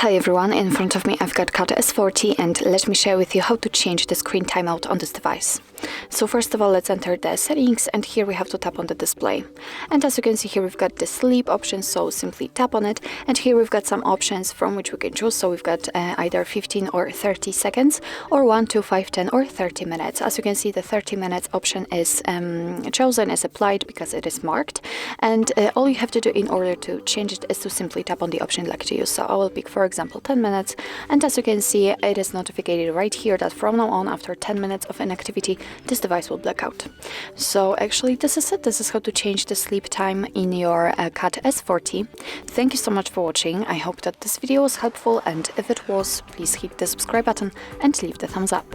Hi everyone, in front of me I've got CAT S40 and let me share with you how to change the screen timeout on this device. So first of all, let's enter the settings, and here we have to tap on the display. And as you can see here, we've got the sleep option, so simply tap on it. And here we've got some options from which we can choose. So we've got either 15 or 30 seconds, or 1, 2, 5, 10 or 30 minutes. As you can see, the 30 minutes option is chosen as applied because it is marked. And all you have to do in order to change it is to simply tap on the option you'd like to use. So I will pick, for example, 10 minutes. And as you can see, it is notified right here that from now on, after 10 minutes of inactivity, this device will black out. So actually this is it. This is how to change the sleep time in your CAT S40. Thank you so much for watching. I hope that this video was helpful, and if it was, please hit the subscribe button and leave the thumbs up.